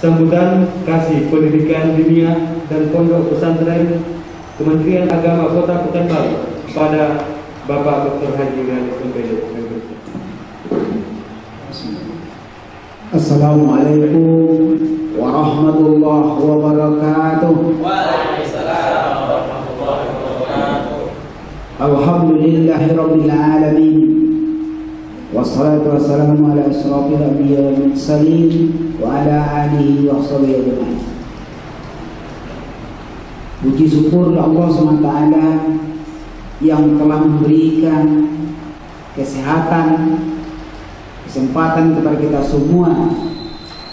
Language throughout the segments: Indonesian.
sambutan kasih pendidikan dunia dan pondok pesantren Kementerian Agama Kota Pekanbaru pada Bapak Dr. Haji Ganis MPD. Assalamualaikum warahmatullahi wabarakatuh. Waalaikumsalam warahmatullahi wabarakatuh. Alhamdulillahirabbil alamin. Wassalatu wassalamu ala asyrafil anbiya wal mursalin wa ala alihi wa sahbihi ajma'in. Puji syukur Allah SWT yang telah memberikan kesehatan, kesempatan kepada kita semua,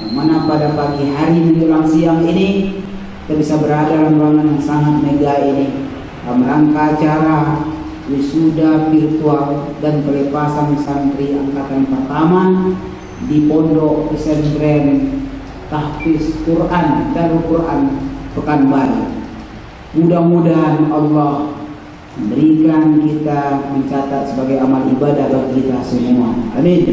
yang mana pada pagi hari menjelang siang ini kita bisa berada dalam ruangan yang sangat mega ini dalam rangka acara wisuda virtual dan pelepasan santri angkatan pertama di Pondok Pesantren Tahfiz Quran Darul Quran Pekanbaru. Mudah-mudahan Allah memberikan kita mencatat sebagai amal ibadah bagi kita semua. Amin.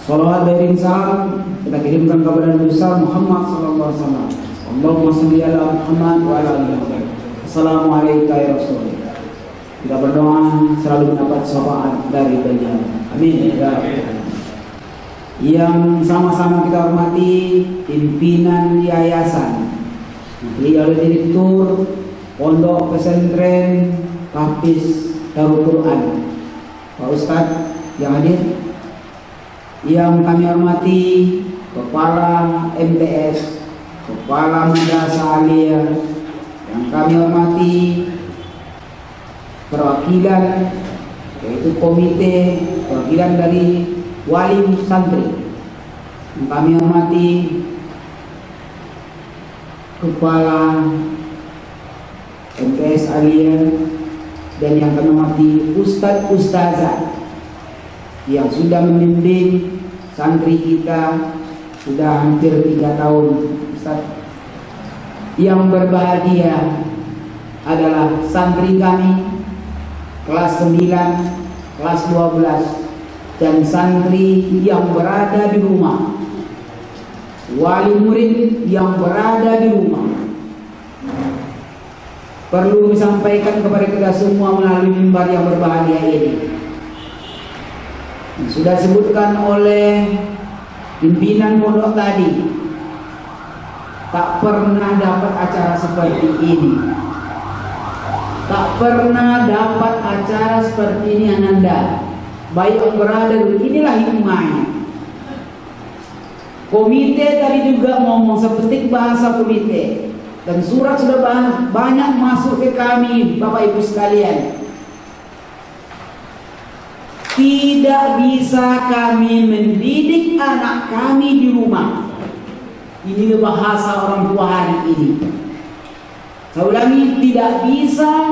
Salawat dan salam kita kirimkan kepada Nabi Muhammad sallallahu alaihi wasallam. Allahumma shalli ala Muhammad wa ala ali Muhammad. Assalamualaikum ya Rasulullah. Kita berdoa selalu mendapat syafaat dari beliau. Amin. Yang sama-sama kita hormati pimpinan yayasan, beliau direktur Pondok Pesantren Tahfiz Darul Quran, Pak Ustadz yang hadir, yang kami hormati Kepala MTS, Kepala Madrasah Aliyah, yang kami hormati perwakilan yaitu komite perwakilan dari wali santri, yang kami hormati Kepala MTS Aliyah, dan yang kami hormati Ustadz Ustazah yang sudah membimbing santri kita sudah hampir 3 tahun. Ustadz, yang berbahagia adalah santri kami kelas 9, kelas 12, dan santri yang berada di rumah, wali murid yang berada di rumah. Perlu disampaikan kepada kita semua melalui mimbar yang berbahagia ini. Sudah disebutkan oleh pimpinan pondok tadi, tak pernah dapat acara seperti ini. Tak pernah dapat acara seperti ini Ananda. Baik yang berada dulu, inilah hikmahnya. Komite tadi juga ngomong sepetik bahasa komite, dan surat sudah banyak masuk ke kami Bapak Ibu sekalian. Tidak bisa kami mendidik anak kami di rumah. Ini bahasa orang tua hari ini. Saya ulangi, tidak bisa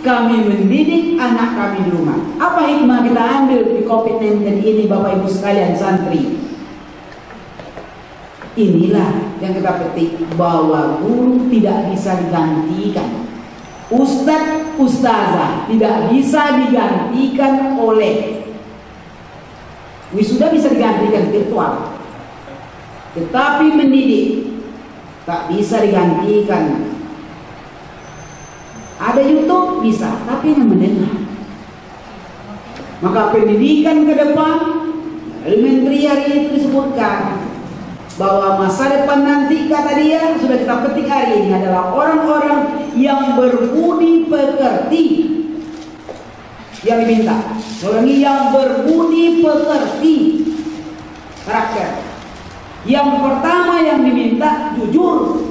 kami mendidik anak kami di rumah. Apa hikmah kita ambil di COVID-19 ini Bapak Ibu sekalian santri? Inilah yang kita petik, bahwa guru tidak bisa digantikan, ustadz ustazah tidak bisa digantikan oleh wisuda, bisa digantikan virtual, tetapi mendidik tak bisa digantikan. Ada YouTube bisa, tapi yang mendengar. Maka pendidikan ke depan, elementary hari itu disebutkan bahwa masa depan nanti, kata dia, sudah kita petik hari ini, adalah orang-orang yang berbudi pekerti. Yang diminta, orang yang berbudi pekerti karakter. Yang pertama yang diminta jujur.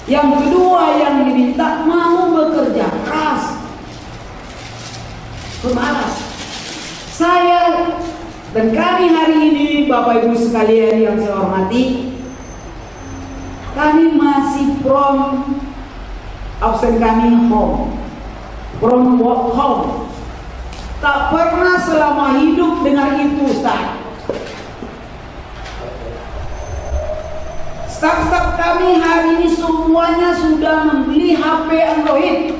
Yang kedua yang diminta mau bekerja keras, pemalas. Saya dan kami hari ini Bapak Ibu sekalian yang saya hormati, kami masih from absen kami home, from work home. Tak pernah selama hidup dengar itu, Ustaz. Staf-staf kami hari ini semuanya sudah membeli HP Android.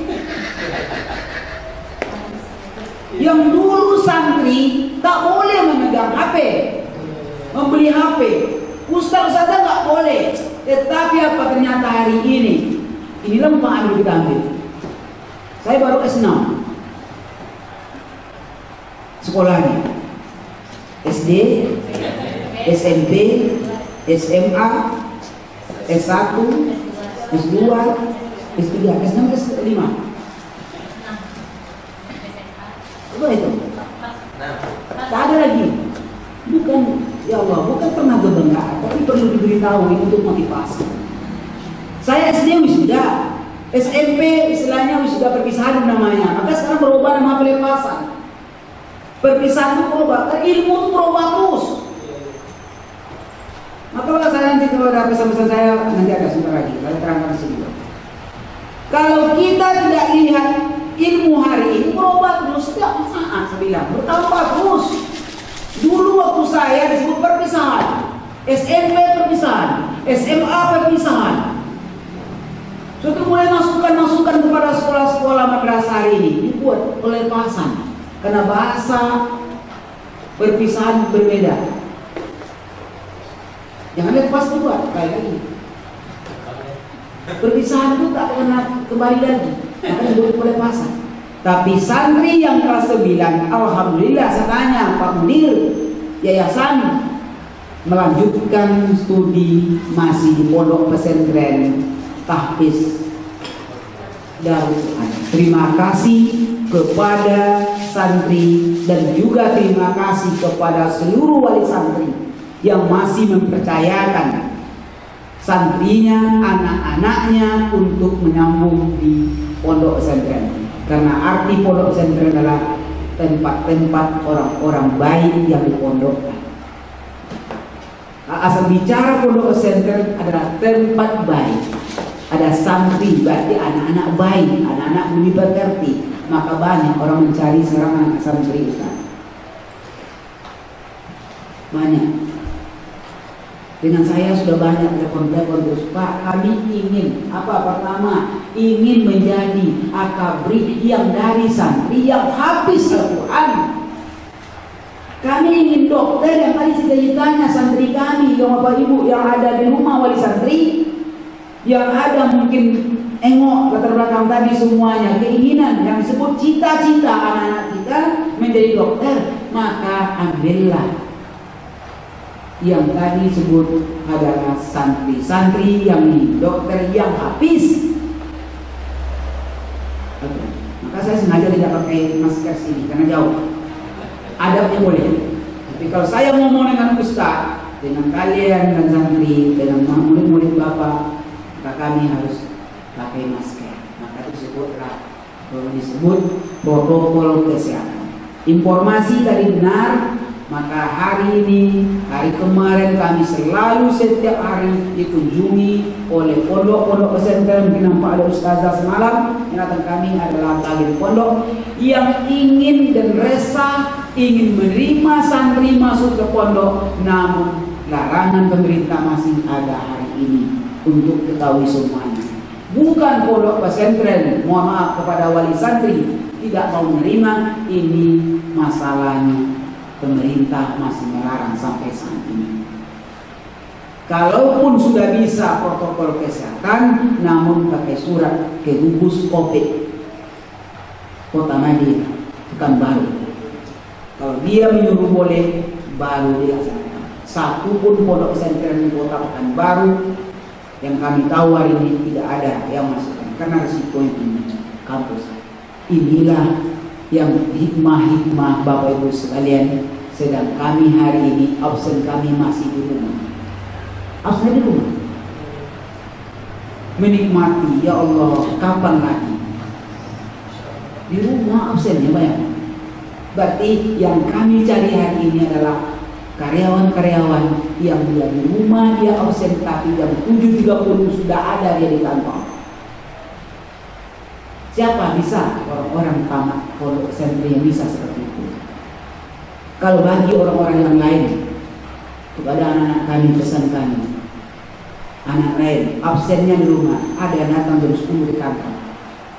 Yang dulu santri tak boleh memegang HP. HP. Ustaz saja nggak boleh. Tetapi apa ternyata hari ini? Inilah ambil kita ambil. Saya baru S6 sekolahnya. SD, SMP, SMA, S1, S2, S3, S6, S5. Apa itu? Tak ada lagi. Bukan, ya Allah, bukan pernah berbangga, tapi perlu diberitahu untuk motivasi. Saya SD wisuda, SMP istilahnya wisuda perpisahan namanya. Maka sekarang berubah nama pelepasan. Perpisahan itu berubah, ilmu itu berubah terus. Maka kalau saya nanti kalau ada pesan-pesan saya nanti ada sebentar lagi, saya terangkan di sini. Kalau kita tidak lihat ilmu hari ini berubah terus setiap saat, saya bilang bertambah terus. Dulu waktu saya disebut perpisahan, SMP perpisahan, SMA perpisahan. Sudah mulai masukan kepada sekolah-sekolah madrasah ini dibuat pelepasan karena bahasa perpisahan berbeda. Jangan lepas dibuat kayak ini. Perpisahan itu tak pernah kembali lagi, akan dibuat pelepasan. Tapi santri yang kelas 9, alhamdulillah saya tanya Pak Munir yayasan melanjutkan studi masih di pondok pesantren Tahfiz Darul Quran. Terima kasih kepada santri dan juga terima kasih kepada seluruh wali santri yang masih mempercayakan santrinya, anak-anaknya untuk menyambung di pondok pesantren. Karena arti pondok pesantren adalah tempat-tempat orang-orang baik yang dipondokkan. Asal bicara pondok pesantren adalah tempat baik. Ada santri berarti anak-anak baik, anak-anak budi pekerti. Maka banyak orang mencari seorang anak santri Ustaz. Banyak. Dengan saya sudah banyak telepon terus, Pak, kami ingin apa? Pertama, ingin menjadi akabri yang dari santri yang habis Al-Quran. Kami ingin dokter yang tadi sudah ditanya santri kami, yang Bapak Ibu yang ada di rumah wali santri, yang ada mungkin engok latar belakang tadi semuanya, keinginan yang disebut cita-cita anak-anak kita menjadi dokter, maka ambillah yang tadi disebut adalah santri-santri yang ini dokter yang habis. Maka saya sengaja tidak pakai masker sini karena jauh. Adabnya boleh. Tapi kalau saya ngomong dengan ustaz, dengan kalian dan santri, dengan murid-murid bapak, maka kami harus pakai masker. Maka disebut protokol kesehatan. Informasi tadi benar. Maka hari ini, hari kemarin kami selalu setiap hari dikunjungi oleh pondok-pondok pesantren. Mungkin nampak ada ustazah semalam yang datang kami adalah taklim pondok yang ingin dan resah ingin menerima santri masuk ke pondok, namun larangan pemerintah masih ada hari ini untuk ketahui semuanya. Bukan pondok pesantren, mohon maaf kepada wali santri tidak mau menerima, ini masalahnya. Pemerintah masih melarang sampai saat ini. Kalaupun sudah bisa protokol kesehatan, namun pakai surat ke gugus COVID Kota Madinah, Pekanbaru. Kalau dia menyuruh boleh, baru dilaksanakan. Satu pun pondok pesantren di Kota Pekanbaru yang kami tahu hari ini tidak ada yang masukkan karena risiko ini kampus. Inilah yang hikmah-hikmah Bapak Ibu sekalian. Sedang kami hari ini absen kami masih di rumah. Absen di rumah. Menikmati, ya Allah, kapan lagi? Di rumah absennya banyak. Berarti yang kami cari hari ini adalah karyawan-karyawan yang dia di rumah, dia absen, tapi jam 7.30 sudah ada dia di kantor. Siapa bisa orang-orang tamat pondok pesantren yang bisa seperti itu? Kalau bagi orang-orang yang lain, kepada anak-anak kami pesan kami, anak lain absennya di rumah, ada yang datang jam 10 di kantor.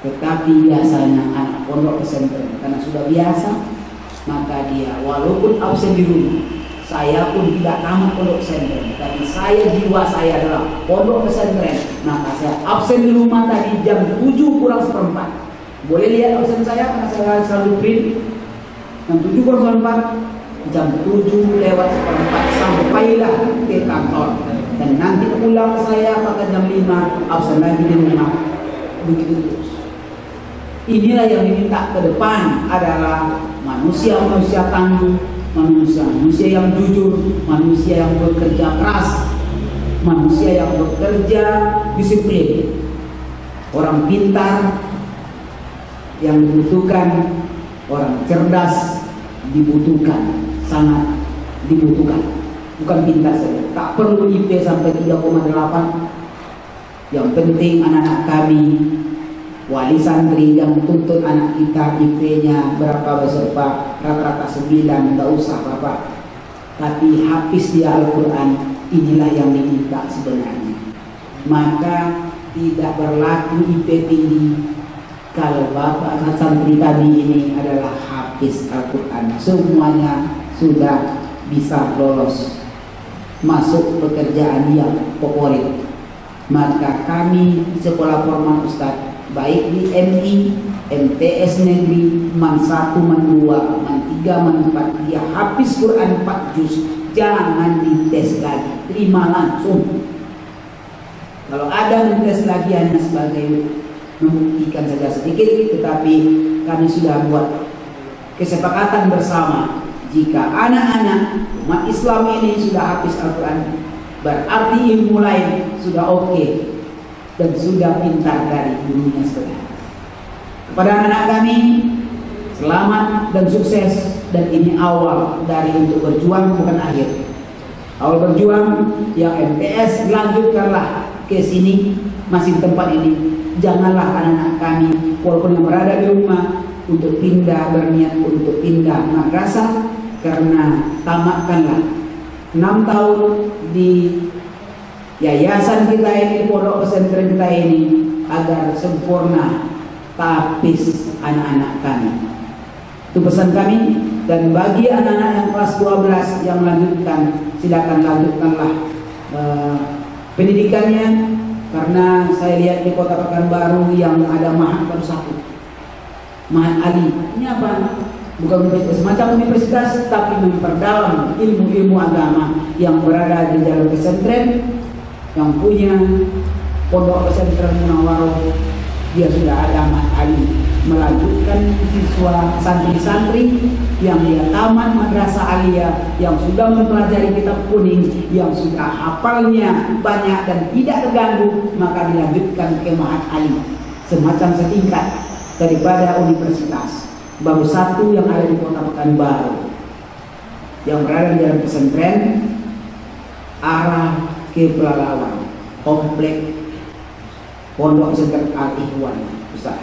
Tetapi biasanya anak pondok pesantren karena sudah biasa, maka dia walaupun absen di rumah, Saya pun tidak tamat pondok pesantren, tapi jiwa saya adalah pondok pesantren. Maka saya absen di rumah tadi jam 7:04. Boleh lihat absen saya karena saya selalu print. Jam 7:04, jam 7:04 sampailah ke kantor. Dan nanti pulang saya pada jam 5 absen lagi di rumah. Begitu terus. Inilah yang diminta ke depan adalah manusia-manusia tangguh, manusia yang jujur, manusia yang bekerja keras, manusia yang bekerja disiplin, orang pintar yang dibutuhkan, orang cerdas dibutuhkan, sangat dibutuhkan. Bukan pintar saja, tak perlu IP sampai 3,8. Yang penting anak-anak kami, wali santri yang tuntut anak kita IP-nya berapa besar Pak? Rata-rata 9, tidak usah Bapak. Tapi hafiz dia Al-Quran, inilah yang diminta sebenarnya. Maka tidak berlaku IP tinggi kalau Bapak santri kami ini adalah hafiz Al-Quran. Semuanya sudah bisa lolos masuk pekerjaan yang favorit. Maka kami sekolah formal Ustadz, baik di MI, MTS negeri, MAN 1, MAN 2, MAN 3, MAN 4, dia habis Quran 4 juz, jangan dites lagi, terima langsung. Kalau ada dites lagi hanya sebagai membuktikan saja sedikit, tetapi kami sudah buat kesepakatan bersama. Jika anak-anak umat Islam ini sudah habis Al-Quran, berarti ilmu lain sudah oke dan sudah pintar dari gurunya sebenarnya. Kepada anak-anak kami, selamat dan sukses. Dan ini awal dari untuk berjuang, bukan akhir. Awal berjuang, yang MTS lanjutkanlah ke sini, masih tempat ini. Janganlah anak-anak kami walaupun yang berada di rumah untuk pindah, berniat untuk pindah madrasah, karena tamatkanlah 6 tahun di yayasan kita ini, pondok pesantren kita ini, agar sempurna tapis anak-anak kami. Itu pesan kami. Dan bagi anak-anak yang kelas 12 yang melanjutkan, silakan lanjutkanlah pendidikannya, karena saya lihat di Kota Pekanbaru yang ada Mahat baru 1, Mahat Ali. Ini apa? Bukan semacam universitas, tapi memperdalam ilmu-ilmu agama yang berada di dalam pesantren. Yang punya pondok pesantren Munawaroh, dia sudah ada Ahmad Ali, melanjutkan siswa santri-santri yang dia tamat madrasah aliyah, yang sudah mempelajari kitab kuning, yang sudah hafalnya banyak dan tidak terganggu, maka dilanjutkan ke Mahat Ali, semacam setingkat daripada universitas. Baru 1 yang ada di Kota Pekanbaru, yang berada di dalam pesantren arah ke Pelalawan, komplek Pondok Pesantren Al-Ikhwan. Ustaz,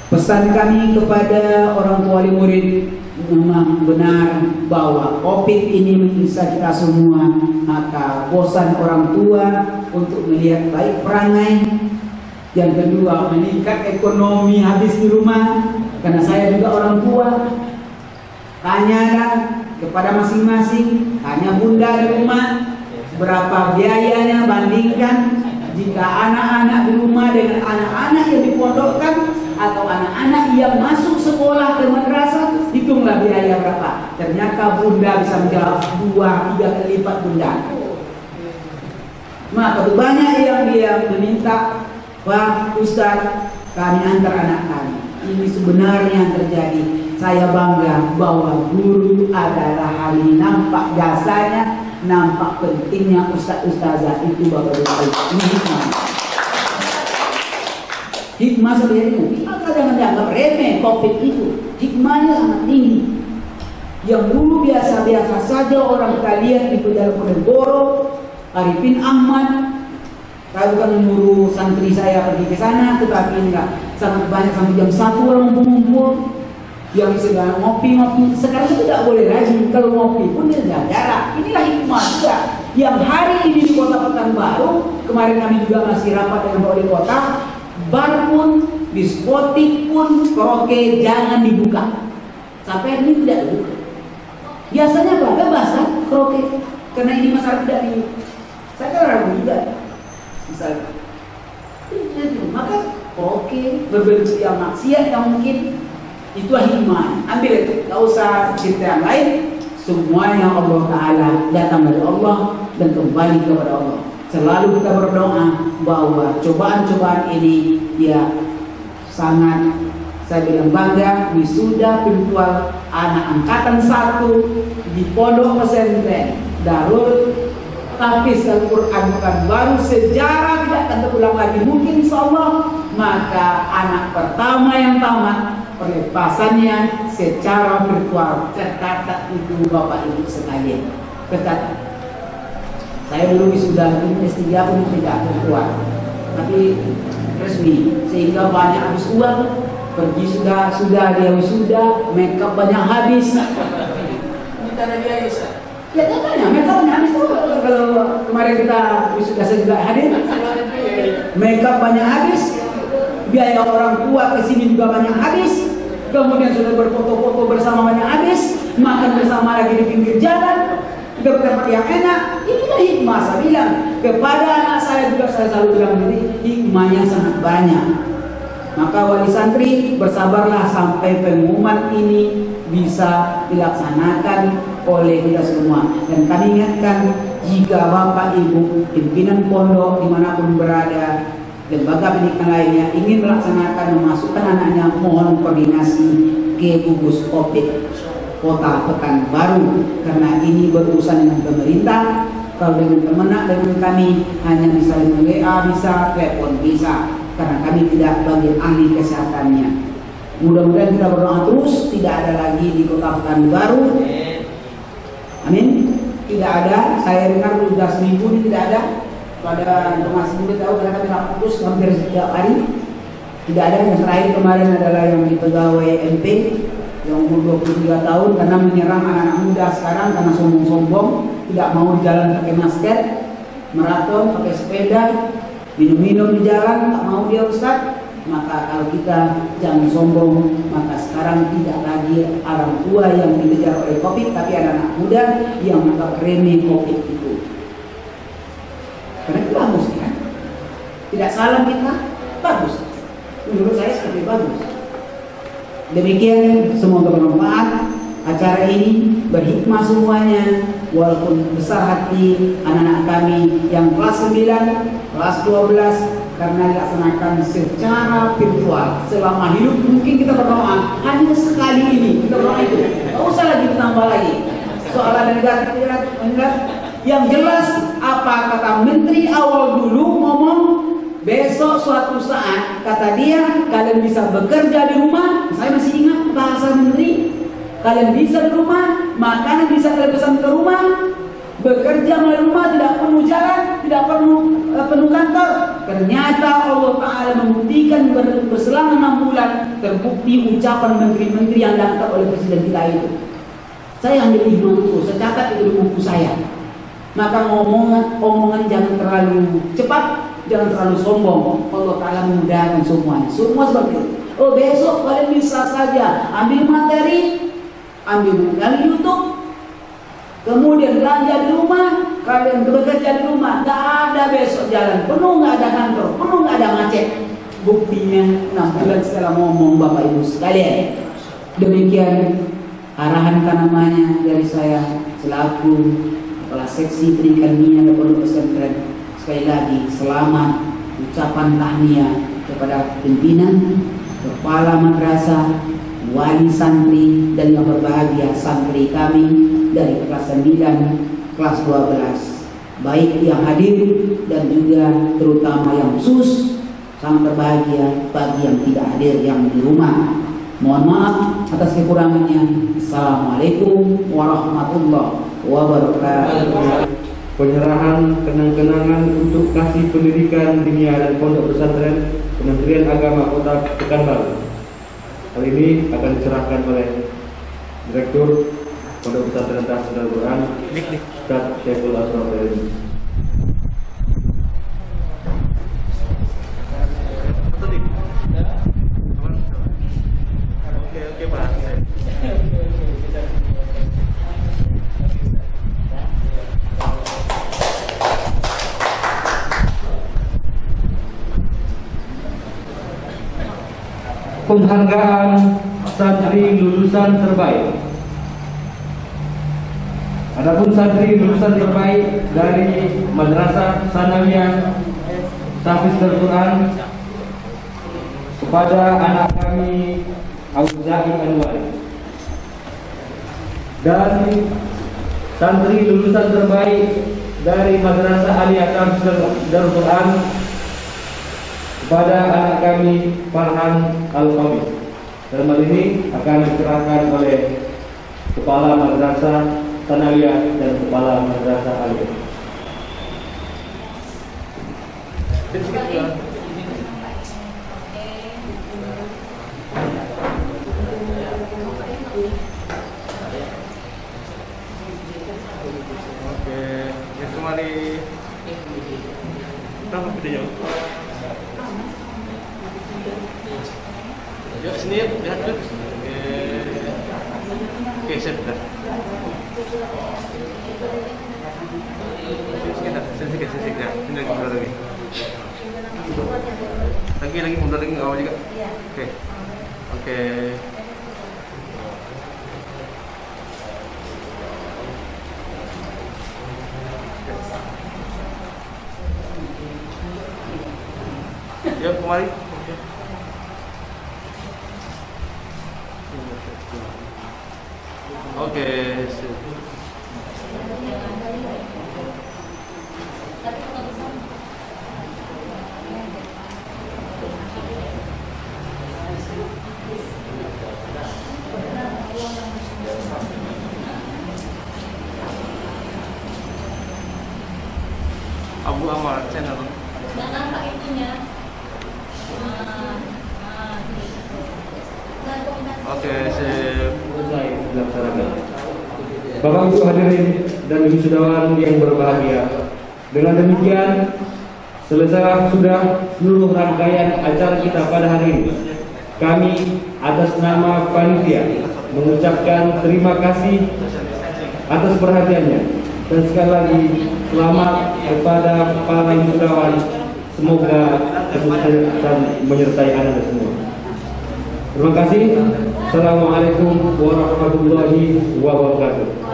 pesan kami kepada orang tua wali murid, memang benar bahwa COVID ini menyiksa kita semua, maka bosan orang tua untuk melihat baik perangai. Yang kedua, meningkat ekonomi habis di rumah, karena saya juga orang tua. Tanyalah kepada masing-masing, tanya bunda di rumah, berapa biayanya, bandingkan. Jika anak-anak di rumah dengan anak-anak yang dipondokkan atau anak-anak yang masuk sekolah ke madrasah, hitunglah biaya berapa. Ternyata bunda bisa menjawab 2-3 kali lipat bunda. Maka banyak yang dia meminta, Pak Ustaz, kami antar anak kami. Ini sebenarnya yang terjadi. Saya bangga bahwa guru adalah hal ini, nampak jasanya, nampak pentingnya ustaz-ustazah itu bapak-bapak. Ini hikmah. Hikmah sebenarnya maka jangan dianggap remeh COVID itu. Hikmahnya sangat tinggi. Yang dulu biasa-biasa saja orang kita lihat di Penjara-Penegoro, Arifin Ahmad, saya bukan menyuruh santri saya pergi ke sana, tetapi enggak, sangat banyak sampai jam 1 orang ngumpul-ngumpul. Yang sedang ngopi-ngopi, sekarang tidak boleh lagi. Kalau ngopi pun dia jarak. Inilah hikmah juga. Yang hari ini di Kota Pekanbaru, kemarin kami juga masih rapat dengan wali kota, bar pun, diskotik pun, karaoke jangan dibuka. Sampai ini tidak dibuka. Biasanya apa? Bebas kan? Kroket. Karena ini masalah tidak di. Saya kan ragu juga. Misalnya. Maka kroket berbentuk yang maksiat yang mungkin itu hikmah. Ambil itu. Tidak usah cerita yang lain. Semuanya Allah Ta'ala datang dari Allah dan kembali kepada Allah. Selalu kita berdoa bahwa cobaan-cobaan ini ya sangat, saya bilang bangga, wisuda virtual anak angkatan 1 di pondok pesantren Darul Tahfiz Al-Quran baru, sejarah tidak akan terulang lagi mungkin insyaallah. Maka anak pertama yang tamat pelepasannya secara virtual. Tercatat itu Bapak Ibu sekalian, tercatat. Saya dulu wisuda S3 pun tidak virtual, tapi resmi, sehingga banyak habis uang. Pergi sudah dia wisuda, makeup banyak habis. Minta dia bisa. Ya tanya, makeup banyak habis tuh. Kalau kemarin kita wisuda saya juga hadir, makeup banyak habis, biaya orang tua kesini juga banyak habis. Kemudian sudah berfoto-foto bersama banyak habis, makan bersama lagi di pinggir jalan, ke tempat yang enak. Inilah hikmah. Saya bilang kepada anak saya juga, saya selalu bilang ini hikmahnya sangat banyak. Maka wali santri bersabarlah sampai pengumuman ini bisa dilaksanakan oleh kita semua. Dan kami ingatkan, jika Bapak Ibu pimpinan pondok dimanapun berada, lembaga pendidikan lainnya ingin melaksanakan memasukkan anaknya, mohon koordinasi ke gugus Covid Kota Pekanbaru, karena ini berurusan dengan pemerintah. Kalau dengan temenak dengan kami hanya bisa dengan WA, bisa telepon, bisa, karena kami tidak bagian ahli kesehatannya. Mudah-mudahan kita berdoa terus, tidak ada lagi di Kota Pekanbaru. Amin. Tidak ada. Saya dengar sudah seminggu ini tidak ada. Pada informasi muda tahu karena kami terus hampir setiap hari. Tidak ada. Yang terakhir kemarin adalah yang di pegawai MP yang umur 23 tahun karena menyerang anak-anak muda sekarang karena sombong-sombong, tidak mau jalan pakai masker, maraton pakai sepeda, minum-minum di jalan, tak mau dia Ustaz. Maka kalau kita jangan sombong, maka sekarang tidak lagi orang tua yang dikejar oleh Covid, tapi anak-anak muda yang menganggap remeh Covid itu. Karena itu bagus kan? Tidak salah kita, bagus. Menurut saya seperti bagus. Demikian, semoga bermanfaat acara ini, berhikmah semuanya. Walaupun besar hati anak-anak kami yang kelas 9, kelas 12, karena dilaksanakan secara virtual selama hidup. Mungkin kita berdoa hanya sekali ini, kita berdoa itu, tak usah lagi ditambah lagi. Soalan negatif. Yang jelas apa kata menteri awal dulu ngomong, besok suatu saat kata dia kalian bisa bekerja di rumah. Saya masih ingat bahasa menteri, kalian bisa di rumah, makanan bisa kalian pesan ke rumah, bekerja melalui rumah, tidak perlu jalan, tidak perlu penuh kantor. Ternyata Allah Ta'ala membuktikan berselang 6 bulan terbukti ucapan menteri-menteri yang diangkat oleh presiden kita itu. Saya ambil hikmah itu, saya catat itu di buku saya. Maka omongan jangan terlalu cepat, jangan terlalu sombong. Allah Ta'ala memudahkan semuanya. Semua seperti itu. Oh, besok kalian bisa saja ambil materi, ambil dari YouTube, kemudian belanja di rumah, kalian bekerja di rumah. Gak ada besok jalan penuh, gak ada kantor penuh, gak ada macet. Buktinya 6 bulan setelah ngomong Bapak Ibu sekalian. Demikian arahan tanamannya dari saya selaku Kepala Seksi Pendidikan Minyak Pondok Pesantren. Sekali lagi selamat, ucapan tahniah kepada pimpinan, kepala madrasah, wali santri, dan yang berbahagia santri kami dari kelas 9, kelas 12, baik yang hadir dan juga terutama yang khusus. Sangat berbahagia bagi yang tidak hadir yang di rumah. Mohon maaf atas kekurangannya. Assalamualaikum warahmatullahi wabarakatuh. Penyerahan kenang-kenangan untuk kasih pendidikan dunia dan pondok pesantren Kementerian Agama Kota Pekanbaru. Hal ini akan diserahkan oleh Direktur Pondok Pesantren Tahfiz Al-Quran, Ustaz Syaiful Asraf. Oke Pak. penghargaan santri lulusan terbaik. Adapun santri lulusan terbaik dari Madrasah Sanawiyah Tahfiz Al-Quran kepada anak kami Auza'i Anwar, dan santri lulusan terbaik dari Madrasah Aliyah Tahfiz Al-Quran kepada anak kami Farhan Al-Qamis. Dalam hal ini akan diserahkan oleh Kepala Madrasah Sanawiyah dan Kepala Madrasah Aliyah. Oke, ya kembali. Berapa video? Yuk sini, lihat tuh. Oke, siap dah. Sedikit ya. Ini lagi mundur lagi. Lagi mundur lagi awal juga. Oke. Yuk kemari. Oke. Abu Amar channel. Jangan pakai itunya. Oke, sip. Selesai dilaksanakan. Bapak Ibu hadirin dan wisudawan yang berbahagia, dengan demikian selesai sudah seluruh rangkaian acara kita pada hari ini. Kami atas nama panitia mengucapkan terima kasih atas perhatiannya, dan sekali lagi selamat kepada para wisudawan. Semoga kesuksesan menyertai Anda semua. Terima kasih. Assalamualaikum warahmatullahi wabarakatuh.